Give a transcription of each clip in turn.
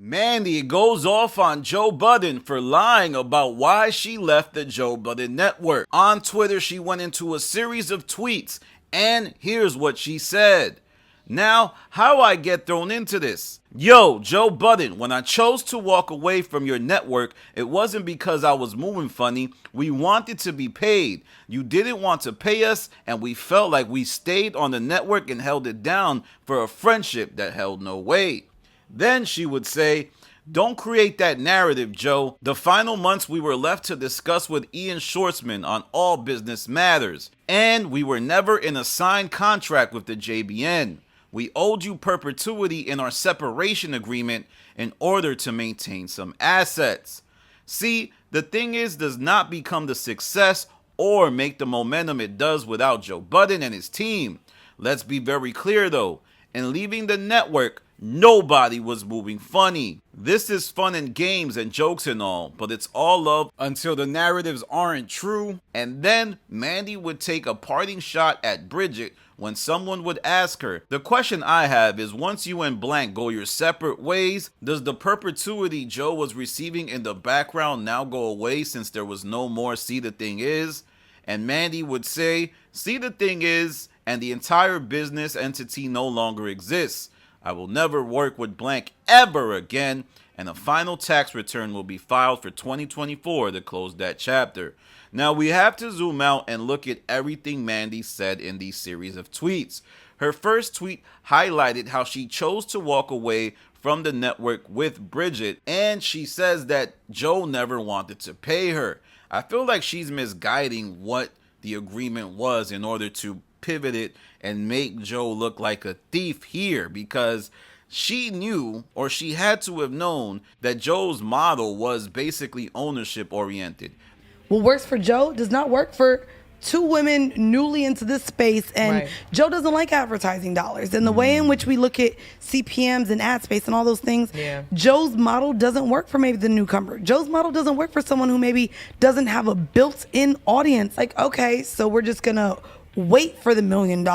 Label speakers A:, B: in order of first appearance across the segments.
A: Mandy goes off on Joe Budden for lying about why she left the Joe Budden network. On Twitter, she went into a series of tweets, and here's what she said. Now, how I get thrown into this? Yo, Joe Budden, when I chose to walk away from your network, it wasn't because I was moving funny. We wanted to be paid. You didn't want to pay us, and we felt like we stayed on the network and held it down for a friendship that held no weight. Then she would say, don't create that narrative, Joe. The final months we were left to discuss with Ian Schwartzman on all business matters. And we were never in a signed contract with the JBN. We owed you perpetuity in our separation agreement in order to maintain some assets. See, the thing is, does not become the success or make the momentum it does without Joe Budden and his team. Let's be very clear though, in leaving the network, nobody was moving funny. This is fun and games and jokes and all, but it's all love until the narratives aren't true. And then Mandy would take a parting shot at Bridget when someone would ask her. The question I have is, once you and blank go your separate ways, does the perpetuity Joe was receiving in the background now go away since there was no more See the Thing Is? And Mandy would say, See the Thing Is, and the entire business entity no longer exists. I will never work with blank ever again, and a final tax return will be filed for 2024 to close that chapter. Now we have to zoom out and look at everything Mandy said in these series of tweets. Her first tweet highlighted how she chose to walk away from the network with Bridget, and she says that Joe never wanted to pay her. I feel like she's misguiding what the agreement was in order to pivot it and make Joe look like a thief here, because she knew, or she had to have known, that Joe's model was basically ownership oriented.
B: What works for Joe does not work for two women newly into this space, and right. Joe doesn't like advertising dollars. And the way in which we look at CPMs and ad space and all those things, Joe's model doesn't work for maybe the newcomer. Joe's model doesn't work for someone who maybe doesn't have a built-in audience. Like, okay, so we're just gonna wait for the $1 million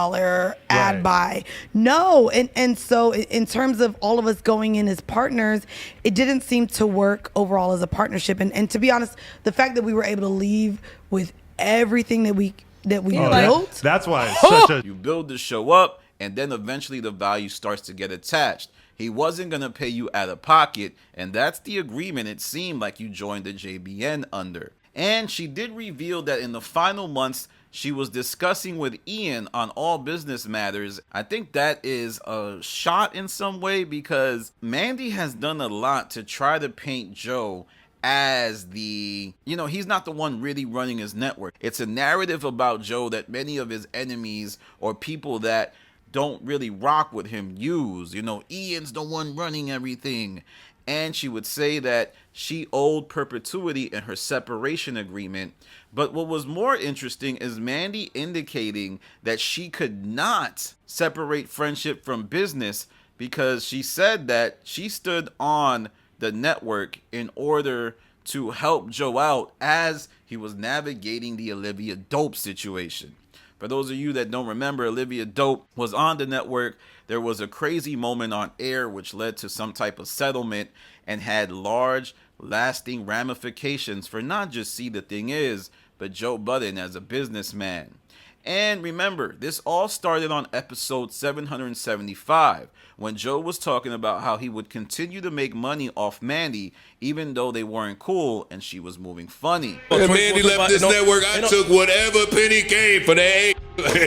B: ad buy. No. And so in terms of all of us going in as partners, it didn't seem to work overall as a partnership. And to be honest, the fact that we were able to leave with everything that we built.
C: That's why it's such a...
A: You build the show up, and then eventually the value starts to get attached. He wasn't going to pay you out of pocket, and that's the agreement it seemed like you joined the JBN under. And she did reveal that in the final months, she was discussing with Ian on all business matters. I think that is a shot in some way, because Mandy has done a lot to try to paint Joe as the, he's not the one really running his network. It's a narrative about Joe that many of his enemies or people that don't really rock with him use. Ian's the one running everything. And she would say that she owed perpetuity in her separation agreement. But what was more interesting is Mandy indicating that she could not separate friendship from business, because she said that she stood on the network in order to help Joe out as he was navigating the Olivia Dope situation. For those of you that don't remember, Olivia Dope was on the network. There was a crazy moment on air which led to some type of settlement and had large, lasting ramifications for not just See the Thing Is, but Joe Budden as a businessman. And remember, this all started on episode 775, when Joe was talking about how he would continue to make money off Mandy, even though they weren't cool and she was moving funny.
D: When Mandy left this network, I took whatever penny came for that.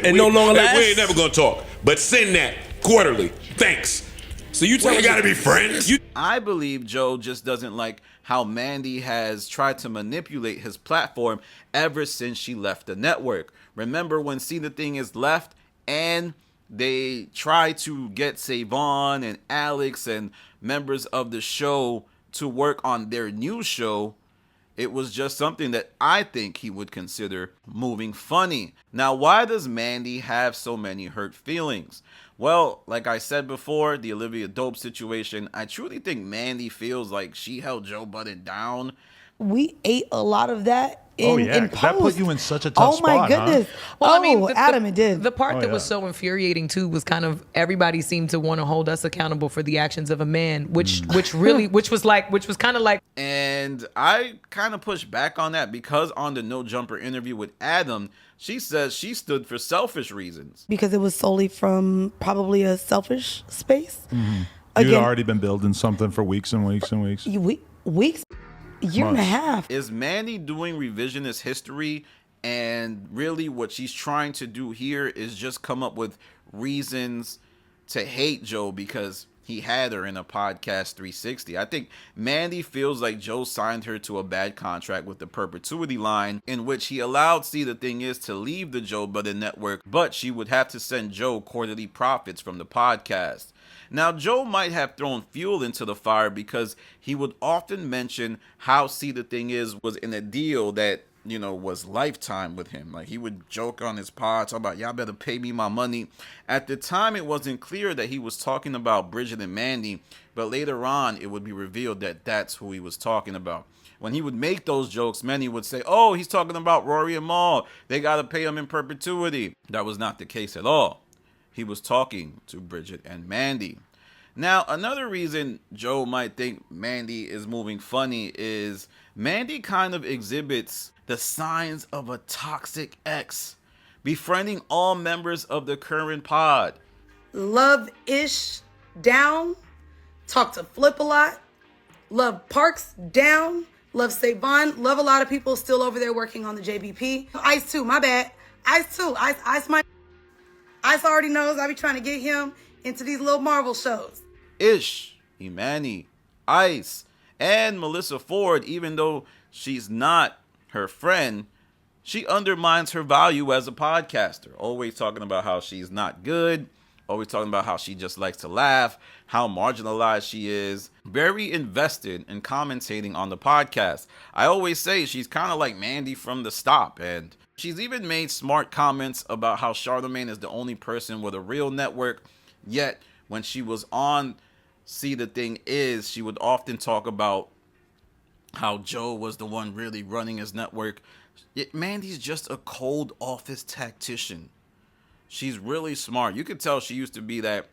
E: And no longer lasts?
D: We ain't never gonna talk, but send that quarterly. Thanks. So you tell me we gotta be friends?
A: I believe Joe just doesn't like how Mandy has tried to manipulate his platform ever since she left the network. Remember when See the Thing Is left and they tried to get Savon and Alex and members of the show to work on their new show? It was just something that I think he would consider moving funny. Now, why does Mandy have so many hurt feelings? Well, like I said before, the Olivia Dope situation, I truly think Mandy feels like she held Joe Budden down.
B: We ate a lot of that in post.
C: That put you in such a tough spot.
B: Oh my goodness.
C: Huh?
E: Well, I mean,
B: Adam, it did.
E: The part that was so infuriating too was kind of everybody seemed to want to hold us accountable for the actions of a man, which was kind of like.
A: And I kind of pushed back on that because on the No Jumper interview with Adam, she says she stood for selfish reasons.
B: Because it was solely from probably a selfish space.
C: Mm-hmm. You'd already been building something for weeks and weeks and weeks.
B: Weeks? Year and a half.
A: Is Mandy doing revisionist history? And really what she's trying to do here is just come up with reasons to hate Joe because he had her in a podcast 360. I think Mandy feels like Joe signed her to a bad contract with the perpetuity line in which he allowed See the Thing Is to leave the Joe Budden network, but she would have to send Joe quarterly profits from the podcast. Now, Joe might have thrown fuel into the fire because he would often mention how See the Thing Is was in a deal that, you know, was lifetime with him. Like, he would joke on his pod, talk about, y'all better pay me my money. At the time, it wasn't clear that he was talking about Bridget and Mandy, but later on, it would be revealed that that's who he was talking about. When he would make those jokes, many would say, oh, he's talking about Rory and Mal. They got to pay him in perpetuity. That was not the case at all. He was talking to Bridget and Mandy. Now, another reason Joe might think Mandy is moving funny is Mandy kind of exhibits the signs of a toxic ex, befriending all members of the current pod.
B: Love Ish down. Talk to Flip a lot. Love Parks down. Love Savon. Love a lot of people still over there working on the JBP. Ice too, my bad. Ice too. Ice already knows I be trying to get him into these little Marvel shows.
A: Ish, Imani, Ice, and Melissa Ford, even though she's not her friend, she undermines her value as a podcaster. Always talking about how she's not good. Always talking about how she just likes to laugh, how marginalized she is. Very invested in commentating on the podcast. I always say she's kind of like Mandy from The Stop, and she's even made smart comments about how Charlamagne is the only person with a real network. Yet, when she was on See the Thing Is, she would often talk about how Joe was the one really running his network. Yet Mandy's just a cold office tactician. She's really smart. You could tell she used to be that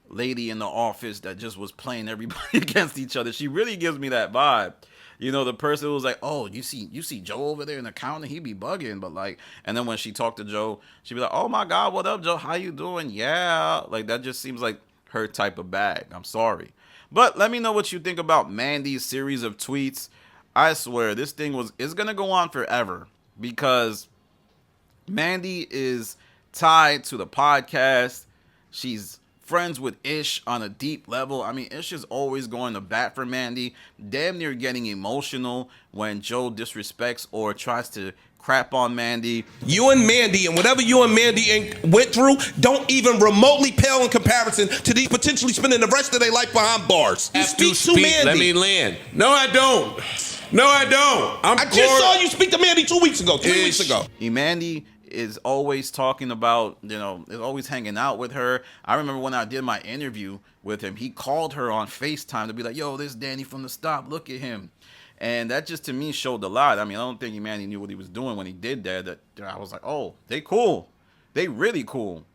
A: lady in the office that just was playing everybody against each other. She really gives me that vibe. You know, the person who was like, oh, you see Joe over there in the counter, he be bugging, but like, and then when she talked to Joe, she'd be like, oh my God, what up, Joe? How you doing? Yeah. Like, that just seems like her type of bag. I'm sorry. But let me know what you think about Mandy's series of tweets. I swear, this thing is going to go on forever because Mandy is tied to the podcast. She's friends with Ish on a deep level. I mean, Ish is always going to bat for Mandy, damn near getting emotional when Joe disrespects or tries to crap on Mandy.
D: You and Mandy and whatever you and Mandy went through don't even remotely pale in comparison to these potentially spending the rest of their life behind bars. You speak to Mandy.
F: Let me land. No, I don't. I
D: just saw you speak to Mandy 2 weeks ago, 3 weeks ago.
A: Mandy is always talking about, you know, is always hanging out with her. I remember when I did my interview with him, he called her on FaceTime to be like, yo, this is Danny from The Stop, look at him. And that just to me showed a lot. I mean, I don't think Mandy knew what he was doing when he did that. That I was like, oh, they cool. They really cool.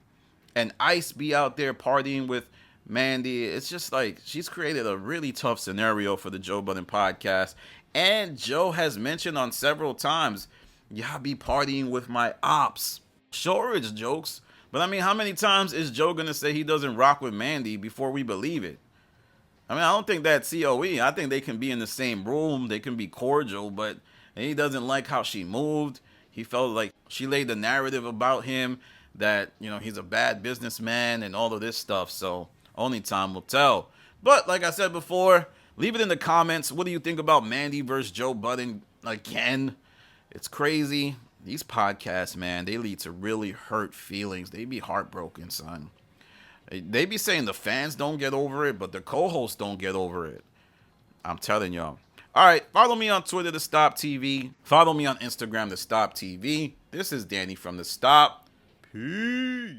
A: And Ice be out there partying with Mandy. It's just like she's created a really tough scenario for the Joe Budden podcast. And Joe has mentioned on several times, y'all be partying with my ops. Sure, it's jokes. But I mean, how many times is Joe going to say he doesn't rock with Mandy before we believe it? I mean, I don't think that's COE. I think they can be in the same room. They can be cordial, but he doesn't like how she moved. He felt like she laid the narrative about him that, you know, he's a bad businessman and all of this stuff. So only time will tell. But like I said before, leave it in the comments. What do you think about Mandy versus Joe Budden again? It's crazy. These podcasts, man, they lead to really hurt feelings. They be heartbroken, son. They be saying the fans don't get over it, but the co-hosts don't get over it. I'm telling y'all. All right, follow me on Twitter, The Stop TV. Follow me on Instagram, The Stop TV. This is Danny from The Stop. Peace.